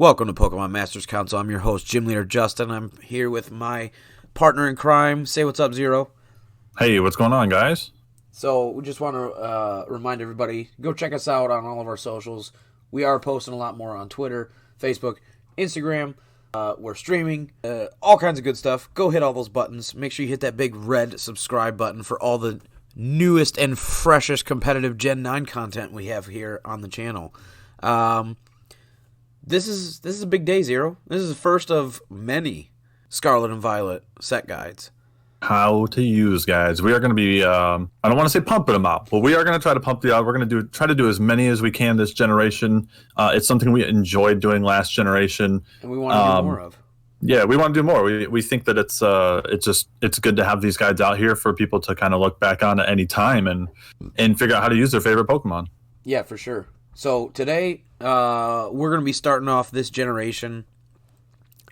Welcome to Pokemon Masters Council. I'm your host, Gym Leader Justin. I'm here with my partner in crime. Say what's up, Zero. Hey, what's going on, guys? So we just want to remind everybody, go check us out on all of our socials. We are posting a lot more on Twitter, Facebook, Instagram. We're streaming, all kinds of good stuff. Go hit all those buttons. Make sure you hit that big red subscribe button for all the newest and freshest competitive Gen 9 content we have here on the channel. This is a big day, Zero. This is the first of many Scarlet and Violet set guides. How to use, guys. We are going to be, I don't want to say pumping them out, but we are going to try to pump the out. We're going to try to do as many as we can this generation. It's something we enjoyed doing last generation. And we want to do more of. Yeah, we want to do more. We think that it's good to have these guides out here for people to kind of look back on at any time and figure out how to use their favorite Pokemon. Yeah, for sure. So today, we're going to be starting off this generation.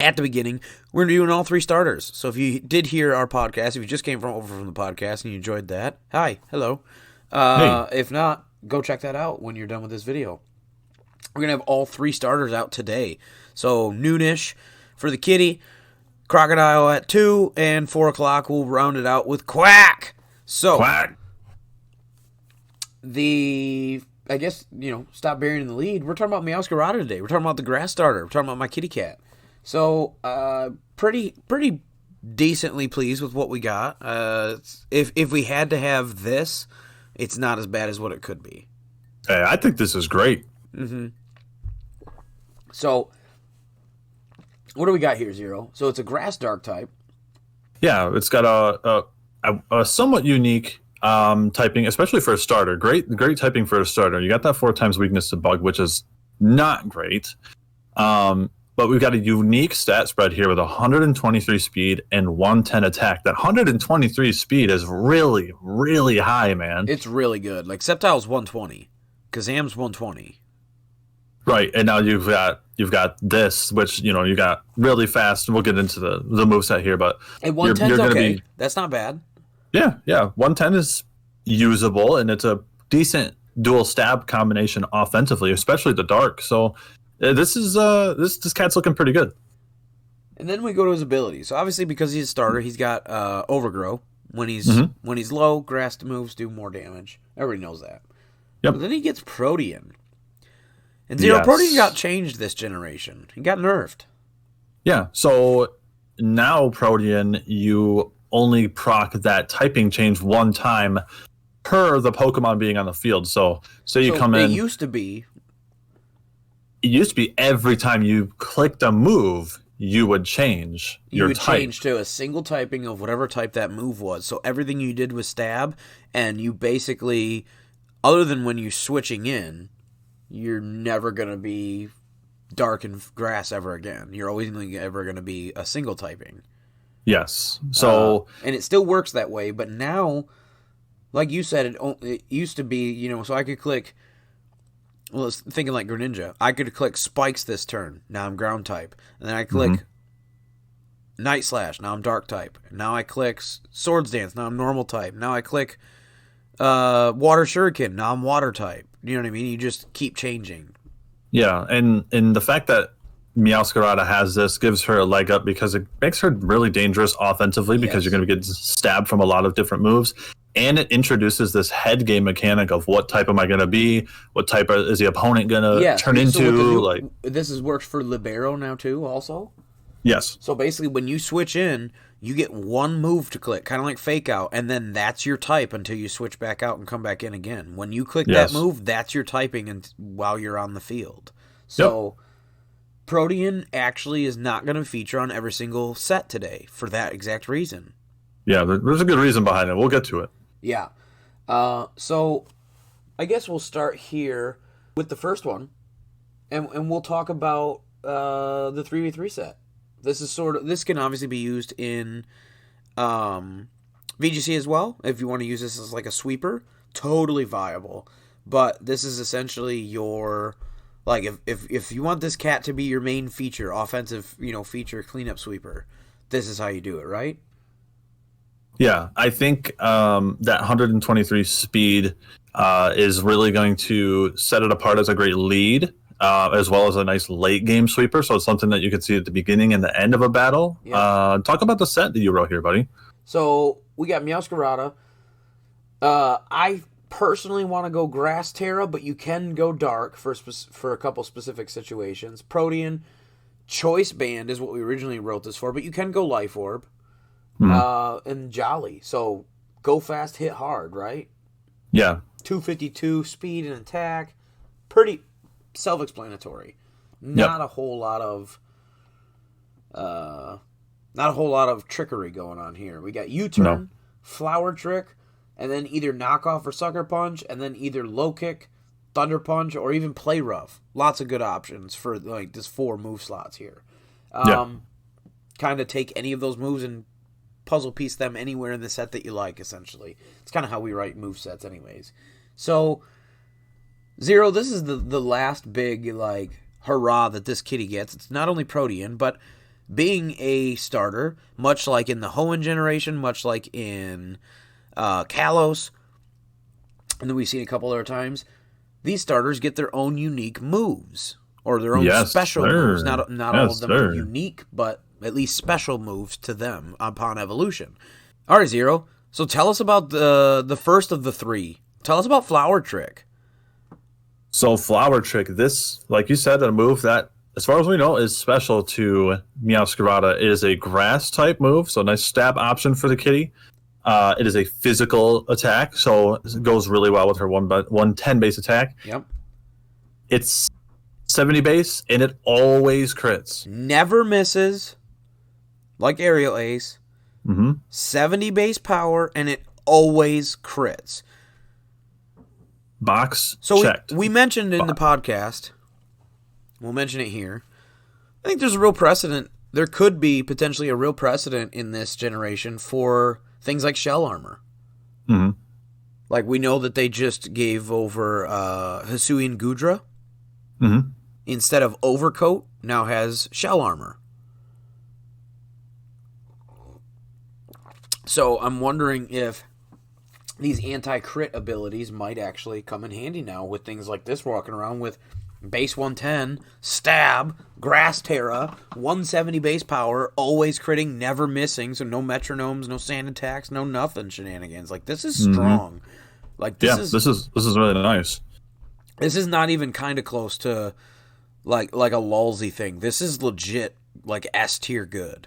At the beginning, we're doing all three starters. So if you did hear our podcast, if you just came over from the podcast and you enjoyed that, hi, hello. Hey. If not, go check that out when you're done with this video. We're going to have all three starters out today. So noonish for the kitty, Crocodile at 2, and 4 o'clock we'll round it out with Quack. So, Quack. I guess, stop burying the lead. We're talking about Meowscarada today. We're talking about the grass starter. We're talking about my kitty cat. So, pretty decently pleased with what we got. If we had to have this, it's not as bad as what it could be. Hey, I think this is great. Mm-hmm. So, what do we got here, Zero? So, it's a grass dark type. Yeah, it's got a somewhat unique typing, especially for a starter. Great typing for a starter. You got that 4 times weakness to bug, which is not great. But we've got a unique stat spread here with 123 speed and 110 attack. That 123 speed is really, really high, man. It's really good. Like, Sceptile's 120. Kazam's 120. Right, and now you've got this, which, you got really fast. We'll get into the moveset here, but and 110's okay. That's not bad. Yeah. 110 is usable, and it's a decent dual stab combination offensively, especially the dark. So this cat's looking pretty good. And then we go to his abilities. So obviously, because he's a starter, he's got Overgrow. When he's low, grass moves do more damage. Everybody knows that. Yep. But then he gets Protean. And Zero, Protean got changed this generation. He got nerfed. Yeah, so now Protean, you only proc that typing change one time per the Pokemon being on the field. So you come in. It used to be every time you clicked a move, you would change your type. You would change to a single typing of whatever type that move was. So everything you did was stab, and you basically, other than when you're switching in, you're never going to be dark and grass ever again. You're always ever going to be a single typing. Yes. So and it still works that way, but now, like you said, it used to be, so I could click. Well, it's thinking like Greninja. I could click Spikes this turn. Now I'm ground type. And then I click Night Slash. Now I'm dark type. And now I click Swords Dance. Now I'm normal type. Now I click Water Shuriken. Now I'm water type. You know what I mean? You just keep changing. Yeah, and the fact that Meowscarada has this gives her a leg up because it makes her really dangerous offensively because you're going to get stabbed from a lot of different moves. And it introduces this head game mechanic of what type am I going to be? What type is the opponent going to turn into? This works for Libero now too also? Yes. So basically when you switch in, you get one move to click, kind of like Fake Out, and then that's your type until you switch back out and come back in again. When you click that move, that's your typing while you're on the field. So Protean actually is not going to feature on every single set today for that exact reason. Yeah, there's a good reason behind it. We'll get to it. Yeah. So I guess we'll start here with the first one, and we'll talk about the 3v3 set. This can obviously be used in VGC as well. If you want to use this as like a sweeper, totally viable. But this is essentially your, like, if you want this cat to be your main feature, offensive, feature cleanup sweeper, this is how you do it, right? Yeah, I think that 123 speed is really going to set it apart as a great lead as well as a nice late game sweeper. So it's something that you can see at the beginning and the end of a battle. Yeah. Talk about the set that you wrote here, buddy. So we got Meowscarada. I personally want to go Grass Terra, but you can go Dark for a couple specific situations. Protean, Choice Band is what we originally wrote this for, but you can go Life Orb. And Jolly. So go fast, hit hard, right? Yeah. 252 speed and attack. Pretty self-explanatory. Not a whole lot of trickery going on here. We got U-turn, Flower Trick, and then either Knockoff or Sucker Punch, and then either Low Kick, Thunder Punch, or even Play Rough. Lots of good options for like this 4 move slots here. Kind of take any of those moves and puzzle piece them anywhere in the set that you like, essentially. It's kind of how we write move sets anyways. So, Zero, this is the last big, like, hurrah that this kitty gets. It's not only Protean, but being a starter, much like in the Hoenn generation, much like in Kalos, and then we've seen a couple other times, these starters get their own unique moves, or their own special moves. Not all of them are unique, but at least special moves to them upon evolution. All right, Zero. So tell us about the first of the 3. Tell us about Flower Trick. So Flower Trick, this, like you said, a move that, as far as we know, is special to Meowscarada. It is a grass type move, so nice stab option for the kitty. It is a physical attack, so it goes really well with her 110 base attack. Yep. It's 70 base, and it always crits. Never misses, like Aerial Ace. 70 base power, and it always crits. Box checked. We mentioned in the podcast, we'll mention it here, I think there's a real precedent. There could be potentially a real precedent in this generation for things like shell armor. Like we know that they just gave over Hisuian Gudra. Instead of overcoat, now has shell armor. So I'm wondering if these anti-crit abilities might actually come in handy now with things like this, walking around with base 110, stab, Grass Terra, 170 base power, always critting, never missing, so no metronomes, no sand attacks, no nothing shenanigans. Like, this is strong. Like, this is really nice. This is not even kind of close to like a lulzy thing. This is legit, like, S tier good.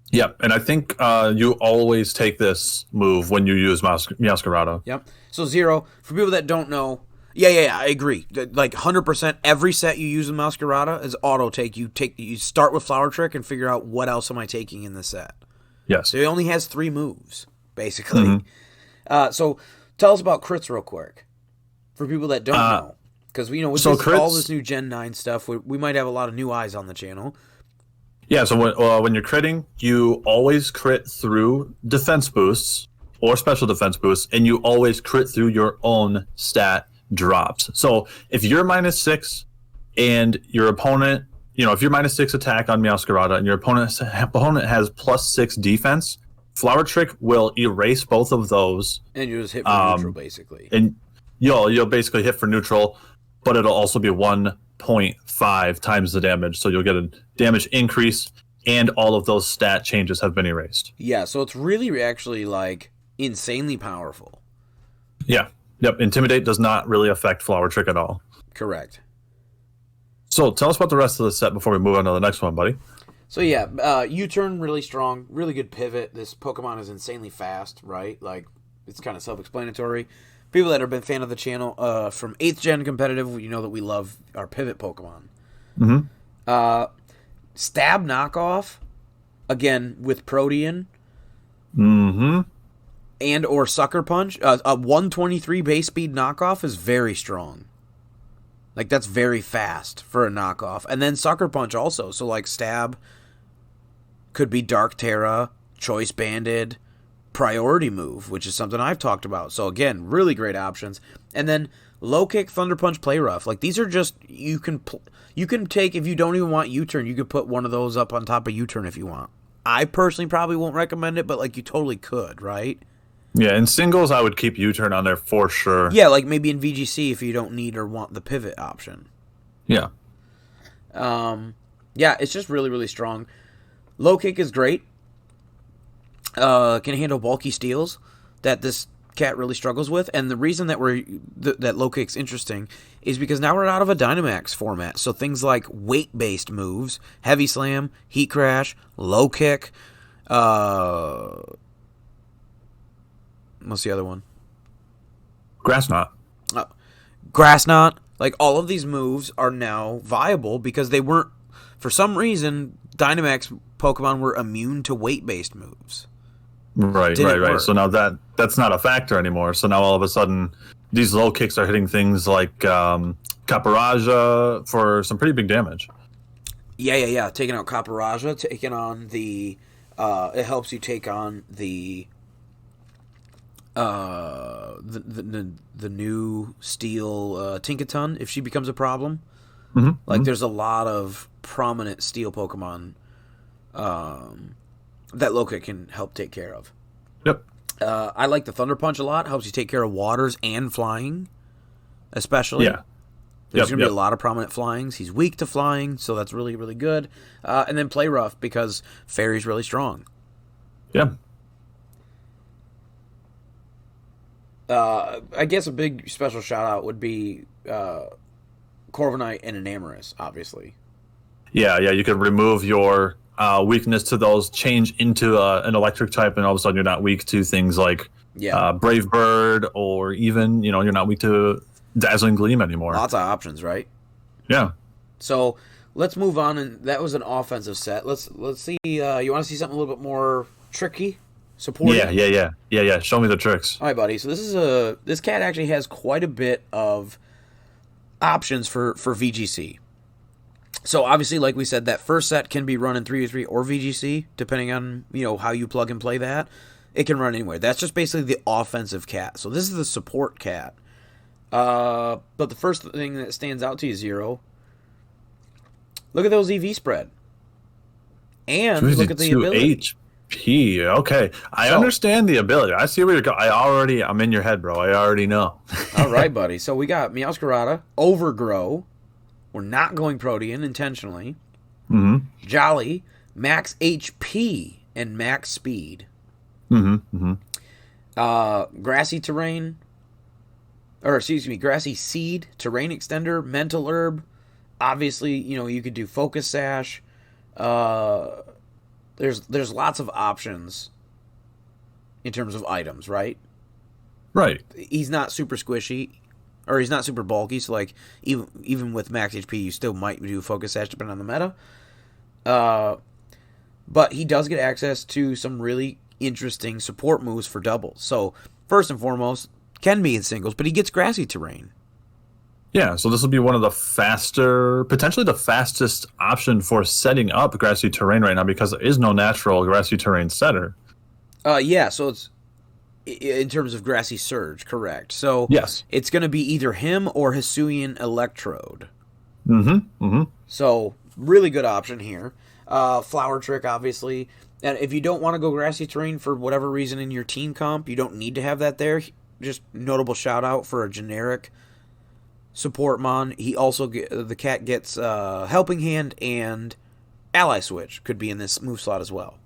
Yep, and I think you always take this move when you use Meowscarada. Yep. So Zero, for people that don't know, yeah, I agree. Like 100%, every set you use with Meowscarada is auto take. You start with Flower Trick and figure out what else am I taking in this set. Yes. So he only has 3 moves, basically. So tell us about crits real quick, for people that don't know, because with all this new Gen 9 stuff, we might have a lot of new eyes on the channel. Yeah, so when you're critting, you always crit through defense boosts or special defense boosts, and you always crit through your own stat drops. So if you're -6 and your opponent, if you're -6 attack on Meowscarada and your opponent has +6 defense, Flower Trick will erase both of those. And you just hit for neutral, basically. And you'll basically hit for neutral, but it'll also be 1.5 times the damage, so you'll get a damage increase, and all of those stat changes have been erased. Yeah, so it's really actually like insanely powerful. Yeah. Yep. Intimidate does not really affect Flower Trick at all. Correct. So tell us about the rest of the set before we move on to the next one, buddy. So yeah, U-turn really strong, really good pivot. This Pokemon is insanely fast, right? Like, it's kind of self-explanatory. People that have been fan of the channel from 8th gen competitive, you know that we love our pivot Pokemon. Stab knockoff, again with Protean. And or Sucker Punch. A 123 base speed knockoff is very strong. Like, that's very fast for a knockoff. And then Sucker Punch also. So, like, Stab could be Dark Terra, Choice Banded, Priority Move, which is something I've talked about. So, again, really great options. And then Low Kick, Thunder Punch, Play Rough. Like, these are just, you can take, if you don't even want U-turn, you could put one of those up on top of U-turn if you want. I personally probably won't recommend it, but, like, you totally could, right? Yeah, in singles, I would keep U-turn on there for sure. Yeah, like maybe in VGC if you don't need or want the pivot option. Yeah. Yeah, it's just really, really strong. Low kick is great. Can handle bulky steals that this cat really struggles with. And the reason that that low kick's interesting is because now we're out of a Dynamax format. So things like weight-based moves, heavy slam, heat crash, low kick. What's the other one? Grass knot. Grass knot. Like, all of these moves are now viable because they weren't, for some reason, Dynamax Pokemon were immune to weight-based moves. Right. So now that's not a factor anymore. So now all of a sudden, these low kicks are hitting things like Caparaja for some pretty big damage. Yeah. Taking out Caparaja, taking on the... it helps you take on the new Steel Tinkaton if she becomes a problem. Mm-hmm. There's a lot of prominent Steel Pokemon that Lokick can help take care of. Yep. I like the Thunder Punch a lot. Helps you take care of waters and flying, especially. Yeah. There's going to be a lot of prominent flyings. He's weak to flying, so that's really, really good. And then Play Rough because Fairy's really strong. Yeah. I guess a big special shout-out would be Corviknight and Enamorus, obviously. Yeah, you could remove your weakness to those, change into an electric type, and all of a sudden you're not weak to things like Brave Bird, or even, you're not weak to Dazzling Gleam anymore. Lots of options, right? Yeah. So let's move on, and that was an offensive set. Let's see. You want to see something a little bit more tricky? Supporting? Yeah. Show me the tricks. All right, buddy. So this cat actually has quite a bit of options for VGC. So obviously, like we said, that first set can be run in 3v3 or VGC, depending on how you plug and play that. It can run anywhere. That's just basically the offensive cat. So this is the support cat. But the first thing that stands out to you, Zero, look at those EV spread. And look at the ability. HP. Okay. I understand the ability. I see where you're going. I'm in your head, bro. I already know. All right, buddy. So we got Meowscarada, Overgrow. We're not going Protean intentionally. Mm-hmm. Jolly, max HP and max speed. Mm-hmm. Grassy terrain. Grassy Seed, Terrain Extender, Mental Herb. Obviously, you could do Focus Sash. There's lots of options in terms of items, right? Right. He's not super squishy, or he's not super bulky, so even with max HP, you still might do Focus Sash depending on the meta. But he does get access to some really interesting support moves for doubles. So, first and foremost, can be in singles, but he gets Grassy Terrain. Yeah, so this will be one of the potentially the fastest option for setting up Grassy Terrain right now, because there is no natural Grassy Terrain setter. So it's in terms of Grassy Surge, correct. So yes, it's going to be either him or Hisuian Electrode. Mm-hmm. So really good option here. Flower Trick, obviously. And if you don't want to go Grassy Terrain for whatever reason in your team comp, you don't need to have that there. Just notable shout out for a generic support mon. He also the cat gets Helping Hand and Ally Switch could be in this move slot as well.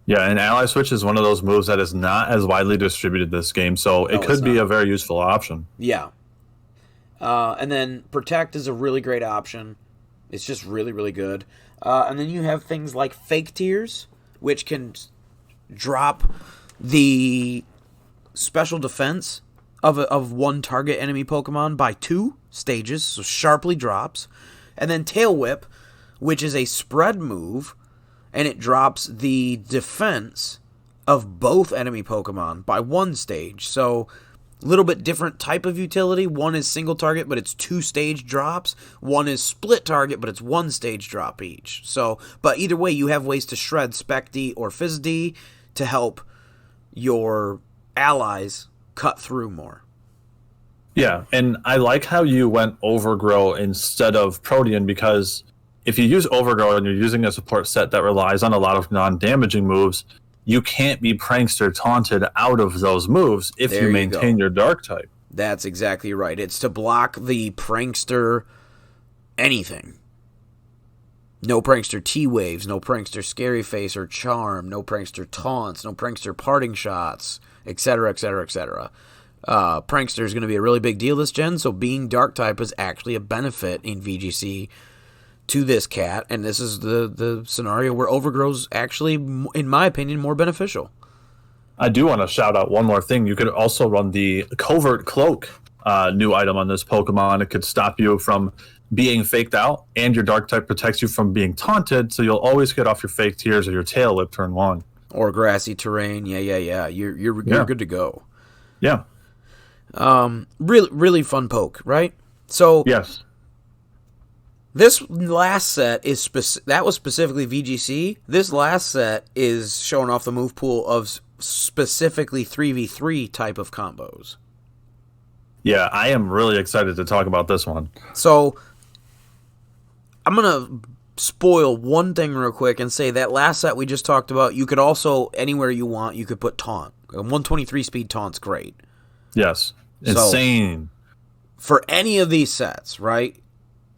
Yeah, and Ally Switch is one of those moves that is not as widely distributed this game, so it could be a very useful option. Yeah. And then Protect is a really great option. It's just really, really good. And then you have things like Fake Tears, which can drop the special defense of one target enemy Pokemon by 2 stages, so sharply drops. And then Tail Whip, which is a spread move, and it drops the defense of both enemy Pokemon by 1 stage. So a little bit different type of utility. One is single target, but it's 2 stage drops. One is split target, but it's 1 stage drop each. So, but either way, you have ways to shred Spec D or Fizz D to help your allies cut through more. Yeah, and I like how you went Overgrow instead of Protean, because if you use Overgrow and you're using a support set that relies on a lot of non-damaging moves, you can't be Prankster taunted out of those moves if you maintain your Dark type. That's exactly right. It's to block the Prankster anything. No prankster T-Waves, no prankster Scary Face or Charm, no prankster Taunts, no prankster Parting Shots, etc., etc., etc. Prankster is going to be a really big deal this gen, so being Dark type is actually a benefit in VGC to this cat, and this is the scenario where Overgrow's actually, in my opinion, more beneficial. I do want to shout out one more thing. You could also run the Covert Cloak new item on this Pokemon. It could stop you from being faked out, and your Dark type protects you from being taunted, so you'll always get off your fake tears or your tail whip turn 1. Or grassy terrain, yeah. You're good to go. Yeah. Really fun poke, right? So yes, this last set is that was specifically VGC. This last set is showing off the move pool of specifically 3v3 type of combos. Yeah, I am really excited to talk about this one. So I'm going to spoil one thing real quick and say that last set we just talked about, you could also, anywhere you want, you could put Taunt. A 123 speed Taunt's great. Yes. Insane. So, for any of these sets, right?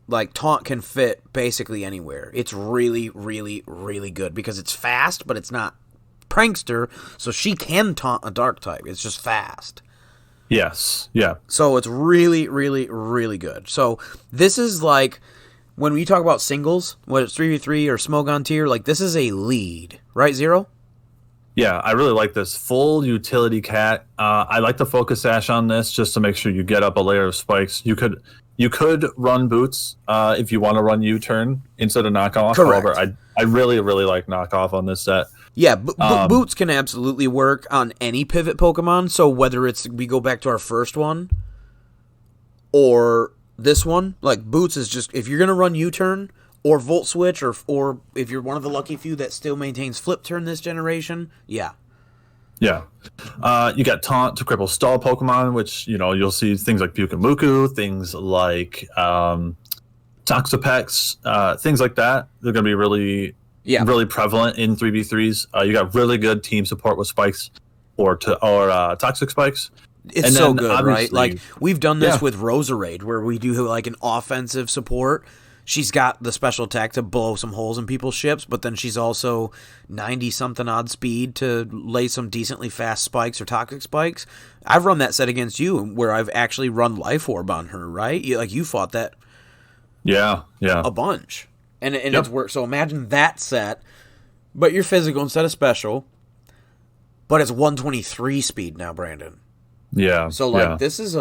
Like, Taunt can fit basically anywhere. It's really, really, really good because it's fast, but it's not prankster, so she can taunt a Dark type. It's just fast. Yes. Yeah. So it's really, really, really good. So this is like, when we talk about singles, whether it's 3v3 or Smogon tier, like this is a lead. Right, Zero? Yeah, I really like this full utility cat. I like the Focus Sash on this just to make sure you get up a layer of spikes. You could run Boots if you want to run U-turn instead of Knockoff. Correct. However, I really, really like Knockoff on this set. Yeah, Boots can absolutely work on any pivot Pokemon. So whether it's, we go back to our first one or this one, like Boots is just, if you're going to run U-turn or Volt Switch, or if you're one of the lucky few that still maintains Flip Turn this generation, yeah. Yeah. You got Taunt to cripple stall Pokemon, which, you'll see things like Bukamuku, things like Toxapex, things like that. They're going to be really prevalent in 3v3s. You got really good team support with spikes or toxic spikes. It's so good, right? Like, we've done this with Roserade, where we do like an offensive support. She's got the special attack to blow some holes in people's ships, but then she's also 90-something odd speed to lay some decently fast spikes or toxic spikes. I've run that set against you, where I've actually run Life Orb on her, right? You fought that a bunch. And it's worked. So imagine that set, but you're physical instead of special, but it's 123 speed now, Brandon. Yeah. So, this is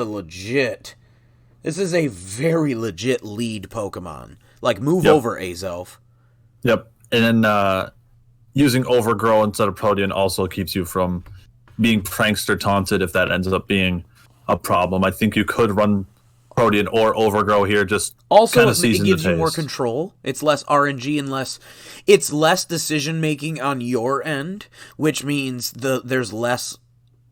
a very legit lead Pokemon. Like, move over, Azelf. Yep. And then using Overgrow instead of Protean also keeps you from being prankster taunted if that ends up being a problem. I think you could run Protean or Overgrow here, just also kind of it gives you more control. It's less RNG and it's less decision making on your end, which means there's less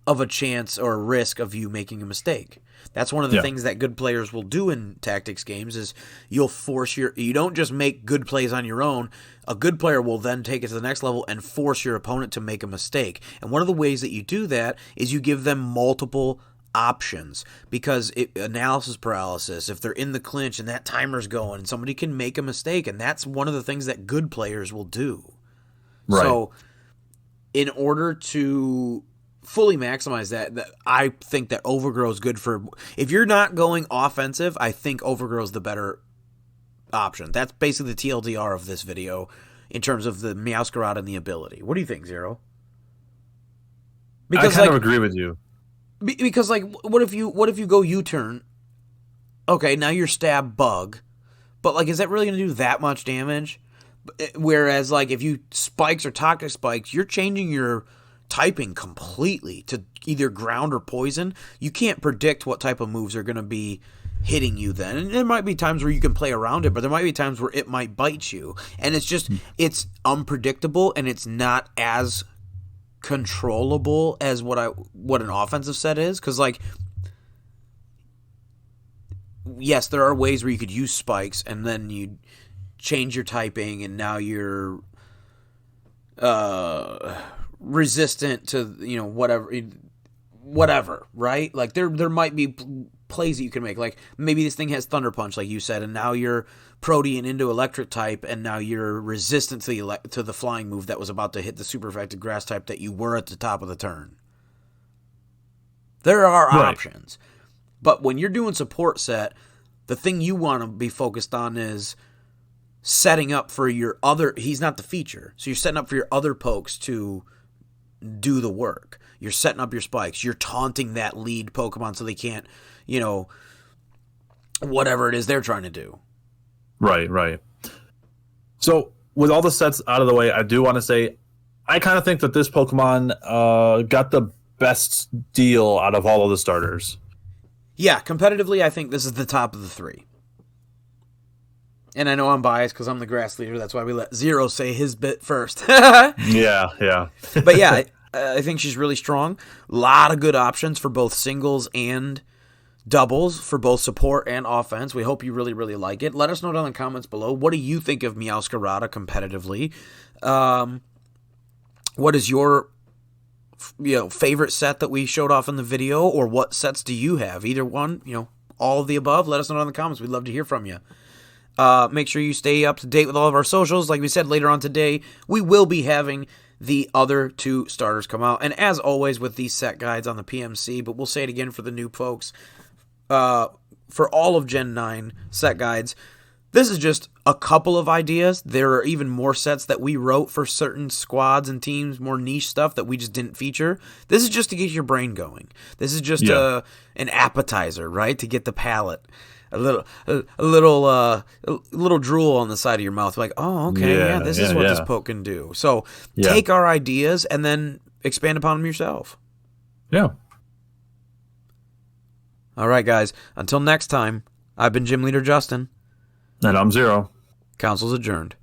of a chance or a risk of you making a mistake. That's one of the things that good players will do in tactics games is you don't just make good plays on your own. A good player will then take it to the next level and force your opponent to make a mistake. And one of the ways that you do that is you give them multiple options, because analysis paralysis, if they're in the clinch and that timer's going, and somebody can make a mistake, and that's one of the things that good players will do. Right. So in order to fully maximize that, I think that Overgrow is good for, if you're not going offensive, I think Overgrow is the better option. That's basically the TLDR of this video in terms of the Meowscarada and the ability. What do you think, Zero? Because I kind of agree with you. Because what if you go U-turn? Okay, now you're stab bug, but is that really going to do that much damage? Whereas if you spikes or toxic spikes, you're changing your typing completely to either ground or poison. You can't predict what type of moves are going to be hitting you then. And there might be times where you can play around it, but there might be times where it might bite you. And it's just, it's unpredictable, and it's not as controllable as what an offensive set is. Because, yes, there are ways where you could use spikes, and then you change your typing, and now you're resistant to whatever, right? There might be plays that you can make. Like, maybe this thing has Thunder Punch, like you said, and now you're Protean into Electric type, and now you're resistant to the flying move that was about to hit the super effective Grass type that you were at the top of the turn. There are options. But when you're doing support set, the thing you want to be focused on is setting up for your other... He's not the feature. So you're setting up for your other pokes to do the work. You're setting up your spikes. You're taunting that lead Pokemon so they can't, whatever it is they're trying to do. Right. So with all the sets out of the way, I do want to say I kind of think that this Pokemon got the best deal out of all of the starters. Yeah, competitively, I think this is the top of the three. And I know I'm biased because I'm the grass leader. That's why we let Zero say his bit first. Yeah. But yeah, I think she's really strong. A lot of good options for both singles and doubles for both support and offense. We hope you really, really like it. Let us know down in the comments below. What do you think of Meowscarada competitively? What is your favorite set that we showed off in the video, or what sets do you have? Either one, all of the above. Let us know down in the comments. We'd love to hear from you. Make sure you stay up to date with all of our socials. Like we said, later on today, we will be having the other two starters come out. And as always with these set guides on the PMC, but we'll say it again for the new folks, for all of Gen 9 set guides, this is just a couple of ideas. There are even more sets that we wrote for certain squads and teams, more niche stuff that we just didn't feature. This is just to get your brain going. This is just an appetizer, right? To get the palate. A little drool on the side of your mouth. Like, oh, okay, this is what this poke can do. So take our ideas and then expand upon them yourself. Yeah. All right, guys. Until next time, I've been Gym Leader Justin. And I'm Zero. Council's adjourned.